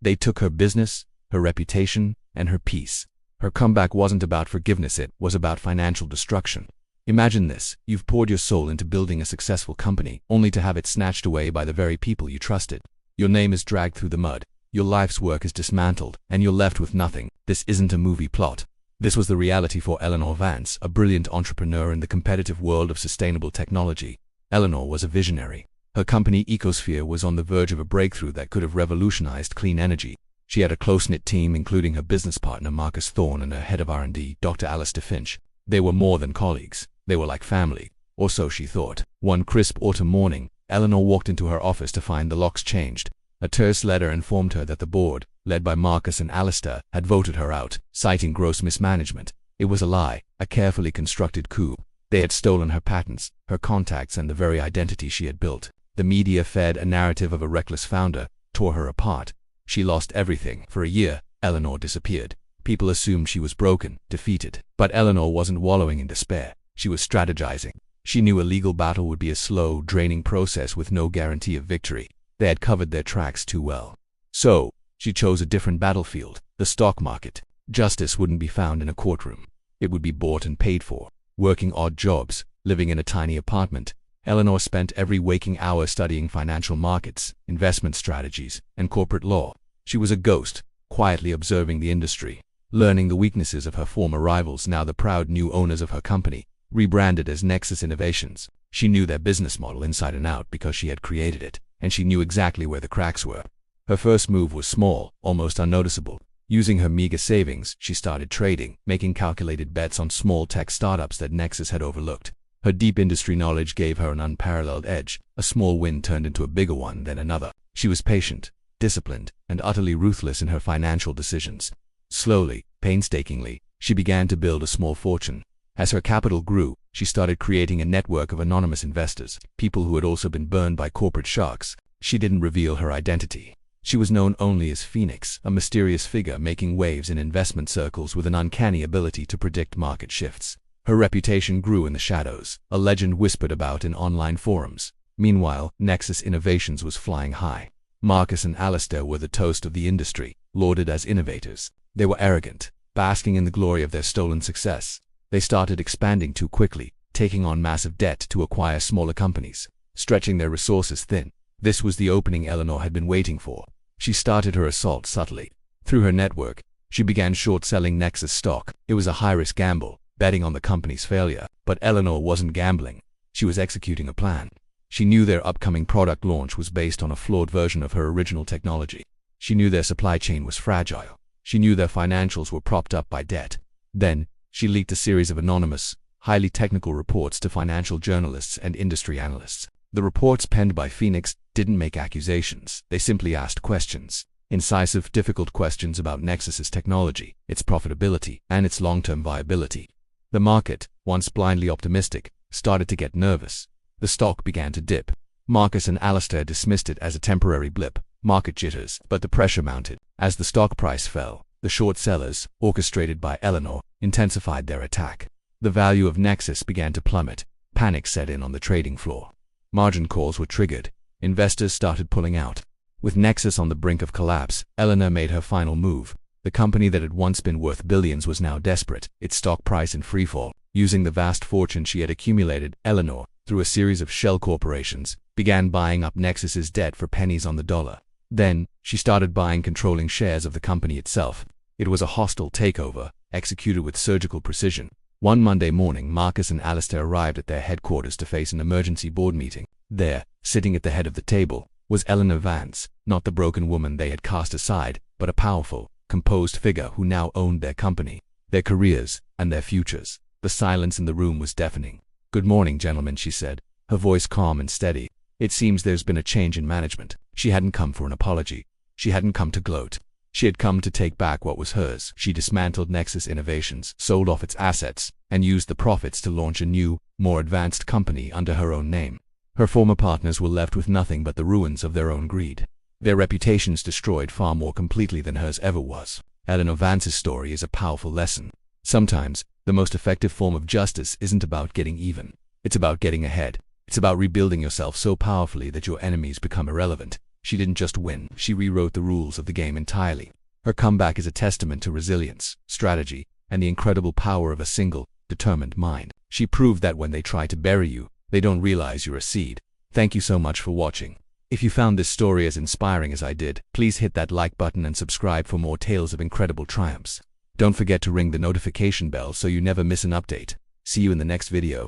They took her business, her reputation, and her peace. Her comeback wasn't about forgiveness, it was about financial destruction. Imagine this: you've poured your soul into building a successful company, only to have it snatched away by the very people you trusted. Your name is dragged through the mud, your life's work is dismantled, and you're left with nothing. This isn't a movie plot. This was the reality for Eleanor Vance, a brilliant entrepreneur in the competitive world of sustainable technology. Eleanor was a visionary. Her company Ecosphere was on the verge of a breakthrough that could have revolutionized clean energy. She had a close-knit team, including her business partner Marcus Thorne and her head of R&D, Dr. Alistair Finch. They were more than colleagues. They were like family, or so she thought. One crisp autumn morning, Eleanor walked into her office to find the locks changed. A terse letter informed her that the board, led by Marcus and Alistair, had voted her out, citing gross mismanagement. It was a lie, a carefully constructed coup. They had stolen her patents, her contacts, and the very identity she had built. The media fed a narrative of a reckless founder, tore her apart. She lost everything. For a year, Eleanor disappeared. People assumed she was broken, defeated. But Eleanor wasn't wallowing in despair. She was strategizing. She knew a legal battle would be a slow, draining process with no guarantee of victory. They had covered their tracks too well. So, she chose a different battlefield, the stock market. Justice wouldn't be found in a courtroom. It would be bought and paid for. Working odd jobs, living in a tiny apartment, Eleanor spent every waking hour studying financial markets, investment strategies, and corporate law. She was a ghost, quietly observing the industry, learning the weaknesses of her former rivals, now the proud new owners of her company, rebranded as Nexus Innovations. She knew their business model inside and out because she had created it, and she knew exactly where the cracks were. Her first move was small, almost unnoticeable. Using her meager savings, she started trading, making calculated bets on small tech startups that Nexus had overlooked. Her deep industry knowledge gave her an unparalleled edge. A small win turned into a bigger one, then another. She was patient, disciplined, and utterly ruthless in her financial decisions. Slowly, painstakingly, she began to build a small fortune. As her capital grew, she started creating a network of anonymous investors, people who had also been burned by corporate sharks. She didn't reveal her identity. She was known only as Phoenix, a mysterious figure making waves in investment circles with an uncanny ability to predict market shifts. Her reputation grew in the shadows, a legend whispered about in online forums. Meanwhile, Nexus Innovations was flying high. Marcus and Alistair were the toast of the industry, lauded as innovators. They were arrogant, basking in the glory of their stolen success. They started expanding too quickly, taking on massive debt to acquire smaller companies, stretching their resources thin. This was the opening Eleanor had been waiting for. She started her assault subtly. Through her network, she began short-selling Nexus stock. It was a high-risk gamble, betting on the company's failure. But Eleanor wasn't gambling. She was executing a plan. She knew their upcoming product launch was based on a flawed version of her original technology. She knew their supply chain was fragile. She knew their financials were propped up by debt. Then, she leaked a series of anonymous, highly technical reports to financial journalists and industry analysts. The reports penned by Phoenix didn't make accusations. They simply asked questions. Incisive, difficult questions about Nexus's technology, its profitability, and its long-term viability. The market, once blindly optimistic, started to get nervous. The stock began to dip. Marcus and Alistair dismissed it as a temporary blip, market jitters, but the pressure mounted. As the stock price fell, the short sellers, orchestrated by Eleanor, intensified their attack. The value of Nexus began to plummet. Panic set in on the trading floor. Margin calls were triggered. Investors started pulling out. With Nexus on the brink of collapse, Eleanor made her final move. The company that had once been worth billions was now desperate, its stock price in freefall. Using the vast fortune she had accumulated, Eleanor, through a series of shell corporations, began buying up Nexus's debt for pennies on the dollar. Then, she started buying controlling shares of the company itself. It was a hostile takeover, executed with surgical precision. One Monday morning, Marcus and Alistair arrived at their headquarters to face an emergency board meeting. There, sitting at the head of the table, was Eleanor Vance, not the broken woman they had cast aside, but a powerful, composed figure who now owned their company, their careers, and their futures. The silence in the room was deafening. "Good morning, gentlemen," she said, her voice calm and steady. "It seems there's been a change in management." She hadn't come for an apology. She hadn't come to gloat. She had come to take back what was hers. She dismantled Nexus Innovations, sold off its assets, and used the profits to launch a new, more advanced company under her own name. Her former partners were left with nothing but the ruins of their own greed. Their reputations destroyed far more completely than hers ever was. Eleanor Vance's story is a powerful lesson. Sometimes, the most effective form of justice isn't about getting even. It's about getting ahead. It's about rebuilding yourself so powerfully that your enemies become irrelevant. She didn't just win, she rewrote the rules of the game entirely. Her comeback is a testament to resilience, strategy, and the incredible power of a single, determined mind. She proved that when they try to bury you, they don't realize you're a seed. Thank you so much for watching. If you found this story as inspiring as I did, please hit that like button and subscribe for more tales of incredible triumphs. Don't forget to ring the notification bell so you never miss an update. See you in the next video.